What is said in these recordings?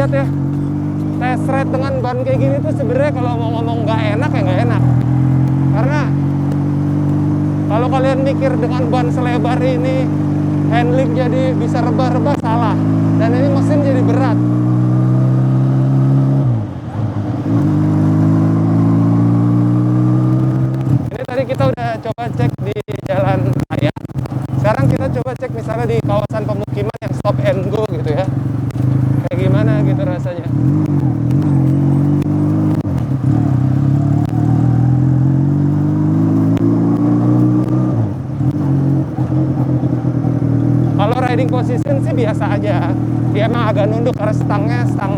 lihat ya, test ride dengan ban kayak gini tuh sebenarnya kalau mau ngomong nggak enak ya nggak enak. Karena kalau kalian mikir dengan ban selebar ini handling jadi bisa rebah-rebah, salah. Dan ini mesin jadi berat. Ini tadi kita udah coba cek di jalan raya. Sekarang kita coba cek misalnya di kawasan pemukiman yang stop and go gitu ya. Kayak gimana gitu rasanya. Kalau riding position sih biasa aja. Dia emang agak nunduk karena stangnya stang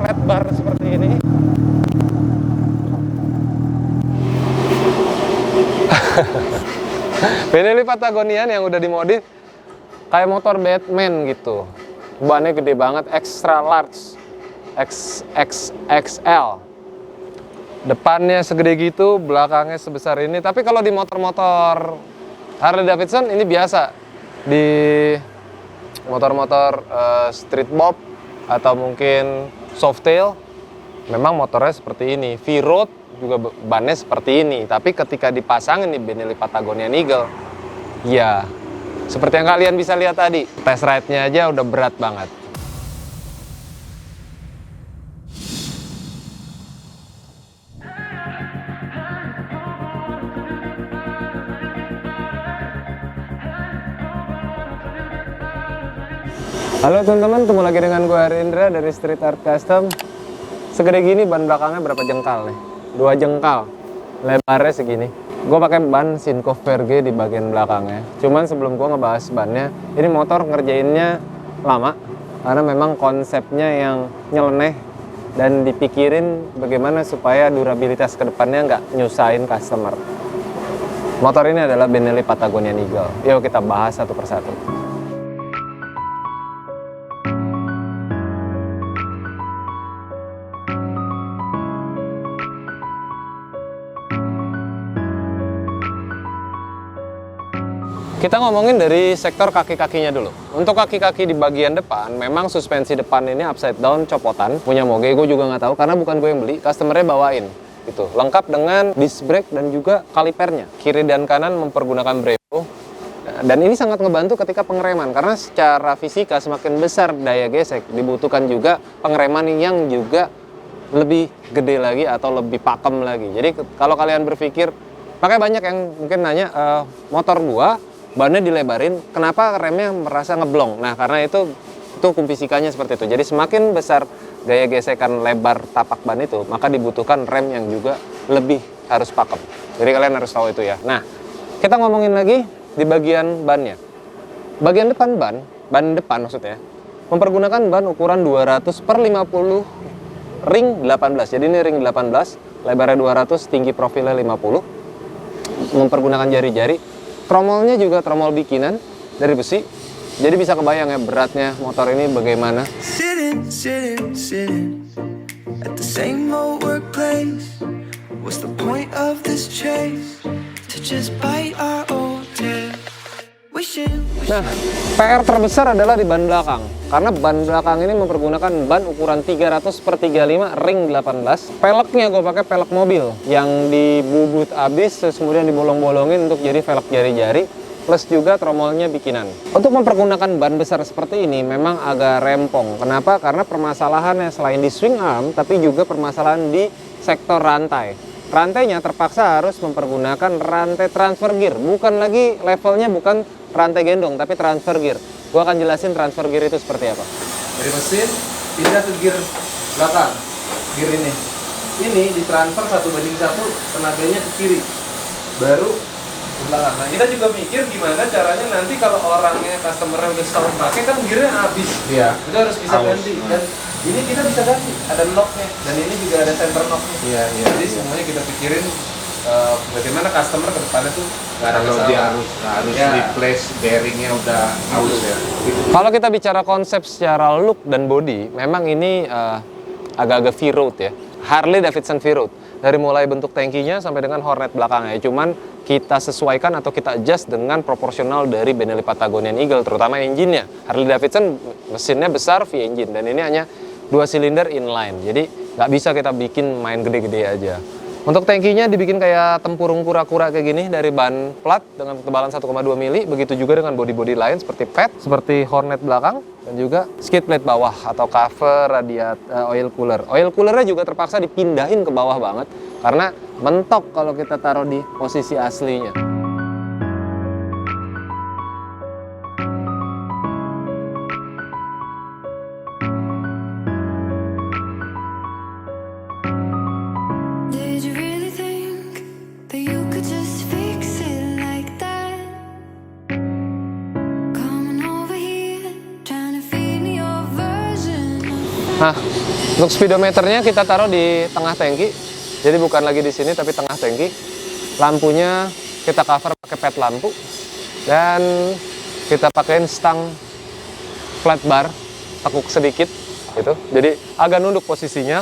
flat bar seperti ini. Benelli Patagonian yang udah dimodif kayak motor Batman gitu. Bannya gede banget, extra large, XXXL. Depannya segede gitu, belakangnya sebesar ini. Tapi kalau di motor-motor Harley Davidson ini biasa. Di motor-motor street bob atau mungkin softail, memang motornya seperti ini. V-Road juga bannya seperti ini. Tapi ketika dipasangin di Benelli Patagonian Eagle, ya seperti yang kalian bisa lihat tadi, test ride-nya aja udah berat banget. Halo teman-teman, ketemu lagi dengan gue Arindra dari Street Art Custom. Segede gini ban belakangnya berapa jengkal nih? 2 jengkal, lebarnya segini. Gue pakai ban Sinco Verge di bagian belakangnya. Cuman sebelum gue ngebahas bannya, ini motor ngerjainnya lama karena memang konsepnya yang nyeleneh dan dipikirin bagaimana supaya durabilitas kedepannya nggak nyusahin customer. Motor ini adalah Benelli Patagonian Eagle. Yuk kita bahas satu persatu. Kita ngomongin dari sektor kaki-kakinya dulu. Untuk kaki-kaki di bagian depan, memang suspensi depan ini upside down copotan. Punya Moge, gue juga nggak tahu karena bukan gue yang beli, customernya bawain. Gitu. Lengkap dengan disc brake dan juga kalipernya. Kiri dan kanan mempergunakan Brembo. Dan ini sangat ngebantu ketika pengereman, karena secara fisika semakin besar daya gesek, dibutuhkan juga pengereman yang juga lebih gede lagi atau lebih pakem lagi. Jadi kalau kalian berpikir, makanya banyak yang mungkin nanya, motor gua bannya dilebarin, kenapa remnya merasa ngeblong? Nah, karena itu fisikanya seperti itu. Jadi semakin besar gaya gesekan lebar tapak ban itu, maka dibutuhkan rem yang juga lebih harus pakem. Jadi kalian harus tahu itu ya. Nah, kita ngomongin lagi di bagian bannya. Bagian depan ban depan maksudnya, mempergunakan ban ukuran 200/50 ring 18. Jadi ini ring 18, lebarnya 200, tinggi profilnya 50. Mempergunakan jari-jari. Tromolnya juga tromol bikinan dari besi. Jadi bisa kebayang ya beratnya motor ini bagaimana. Sitting at the same old workplace. What's the point of this chase? To just bite our old tail. Nah, PR terbesar adalah di ban belakang. Karena ban belakang ini mempergunakan ban ukuran 300/35 ring 18. Peleknya gue pakai pelek mobil yang dibubut abis, terus kemudian dibolong-bolongin untuk jadi velg jari-jari. Plus juga tromolnya bikinan. Untuk mempergunakan ban besar seperti ini memang agak rempong. Kenapa? Karena permasalahannya selain di swing arm, tapi juga permasalahan di sektor rantai. Rantainya terpaksa harus mempergunakan rantai transfer gear. Bukan lagi levelnya bukan rantai gendong, tapi transfer gear. Gua akan jelasin transfer gear itu seperti apa. Dari mesin pindah ke gear belakang, gear ini. Ini ditransfer 1:1 tenaganya ke kiri, baru ke belakang. Nah, kita juga mikir gimana caranya nanti kalau orangnya customer udah setahun pakai kan gearnya habis. Iya. Itu harus bisa ganti. Dan ini kita bisa ganti, ada locknya, dan ini juga ada center locknya. Iya. Jadi semuanya kita pikirin bagaimana customer ke depannya tuh nggak ada masalah. Dia harus replace bearingnya udah halus ya. Kalau kita bicara konsep secara look dan body, memang ini agak-agak V-Road ya. Harley Davidson V-Road. dari mulai bentuk tangkinya sampai dengan hornet belakangnya. Cuman kita sesuaikan atau kita adjust dengan proporsional dari Benelli Patagonian Eagle, terutama engine-nya. Harley Davidson mesinnya besar V-engine, dan ini hanya 2 silinder inline, jadi nggak bisa kita bikin main gede-gede aja. Untuk tangkinya dibikin kayak tempurung kura-kura kayak gini dari ban plat dengan ketebalan 1,2 mili. Begitu juga dengan bodi-bodi lain seperti pad, seperti hornet belakang, dan juga skid plate bawah atau cover oil cooler. Oil coolernya juga terpaksa dipindahin ke bawah banget karena mentok kalau kita taruh di posisi aslinya. Nah, untuk speedometernya kita taruh di tengah tangki, jadi bukan lagi di sini tapi tengah tangki. Lampunya kita cover pakai ped lampu, dan kita pakein stang flat bar, tekuk sedikit, gitu. Jadi agak nunduk posisinya.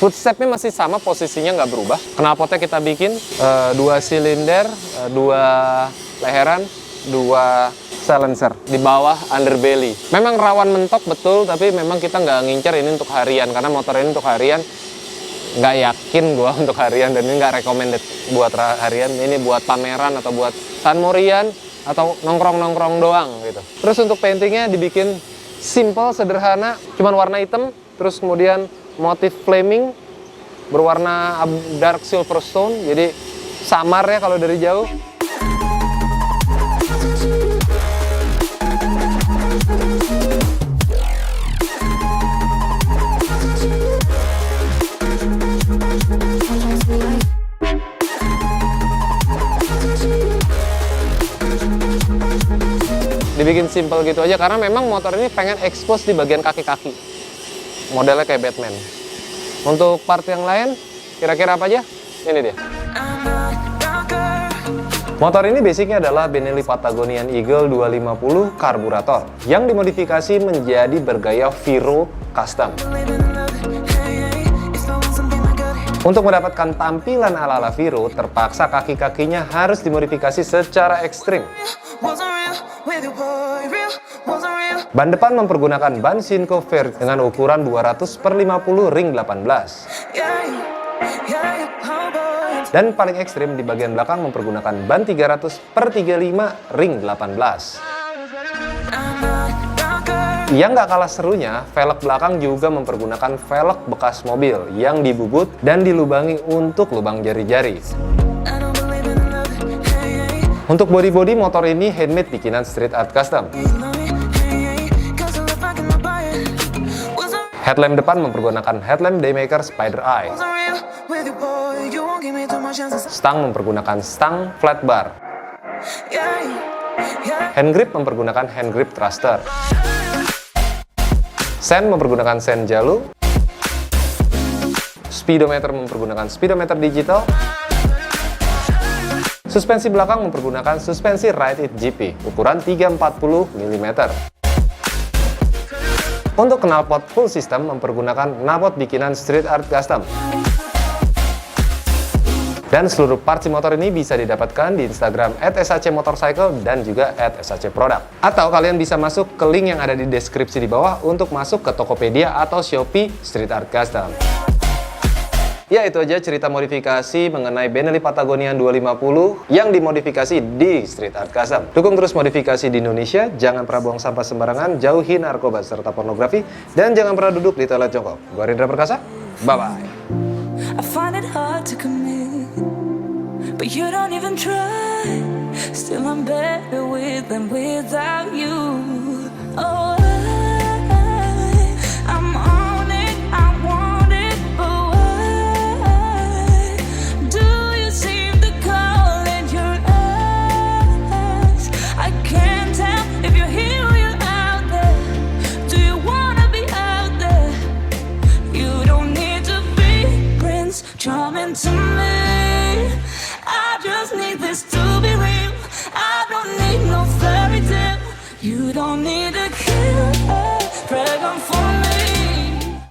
Footstepnya masih sama, posisinya nggak berubah. Knalpotnya kita bikin 2 silinder, 2 leheran, 2 silencer di bawah underbelly. Memang rawan mentok betul, tapi memang kita nggak ngincer ini untuk harian, karena motor ini untuk harian nggak yakin gua untuk harian, dan ini nggak recommended buat harian. Ini buat pameran atau buat San Morian atau nongkrong-nongkrong doang gitu. Terus untuk paintingnya dibikin simple, sederhana, cuman warna hitam, terus kemudian motif flaming berwarna dark silverstone, jadi samar ya kalau dari jauh. Dibikin simple gitu aja karena memang motor ini pengen expose di bagian kaki-kaki, modelnya kayak Batman. Untuk part yang lain kira-kira apa aja? Ini dia. Motor ini basicnya adalah Benelli Patagonian Eagle 250 karburator yang dimodifikasi menjadi bergaya Viro custom. Untuk mendapatkan tampilan ala-ala Viro, terpaksa kaki-kakinya harus dimodifikasi secara ekstrim. Ban depan mempergunakan ban Sinco Vert dengan ukuran 200/50 ring 18. Dan paling ekstrim di bagian belakang mempergunakan ban 300/35 ring 18. Yang nggak kalah serunya, velg belakang juga mempergunakan velg bekas mobil yang dibubut dan dilubangi untuk lubang jari-jari. Untuk bodi-bodi motor ini handmade bikinan Street Art Custom. Headlamp depan mempergunakan headlamp Daymaker Spider Eye. Stang mempergunakan stang flat bar. Hand grip mempergunakan hand grip thruster. Sen mempergunakan sen jalu. Speedometer mempergunakan speedometer digital. Suspensi belakang mempergunakan suspensi Ride It GP ukuran 340 mm. Untuk knalpot full system mempergunakan knalpot bikinan Street Art Custom. Dan seluruh parts motor ini bisa didapatkan di Instagram @shcmotorcycle dan juga @shcproduct. Atau kalian bisa masuk ke link yang ada di deskripsi di bawah untuk masuk ke Tokopedia atau Shopee Street Art Custom. Ya, itu aja cerita modifikasi mengenai Benelli Patagonian 250 yang dimodifikasi di Street Art Custom. Dukung terus modifikasi di Indonesia, jangan pernah buang sampah sembarangan, jauhi narkoba serta pornografi, dan jangan pernah duduk di toilet jongkok. Gua Rindra Perkasa, bye-bye. I find it hard to commit, but you don't even try. Still I'm better with than without you. Oh, I'm on it, I want it, but why do you seem to call in your eyes? I can't tell if you're here or you're out there. Do you wanna be out there? You don't need to be Prince Charming to me. I just need this to be real. I don't need no fairy tale. You don't need a killer, dragon for me.